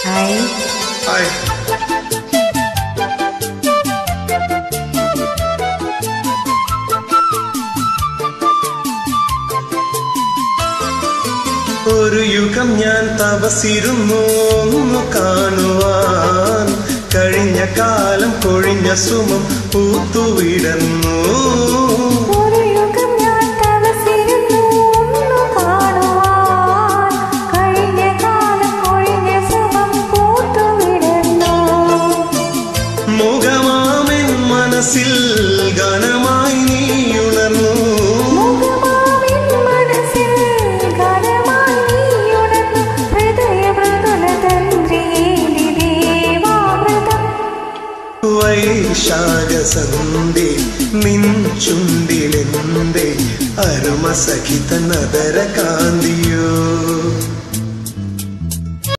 Hi. Hi. ഒരു യുഗം ഞാൻ തപസിരുന്നു ഒന്നു കാണുവാൻ, കഴിഞ്ഞ കാലം കൊഴിഞ്ഞ സുമം പൂത്തുവിടന്നു. മുഖമാമെൻ മനസ്സിൽ ഗാനമായി നീ ഉണർന്നു. വൈശാഖസന്ധി നിൻ ചുണ്ടിലെന്തേ അരുമസഖിത നദര കാന്തിയോ.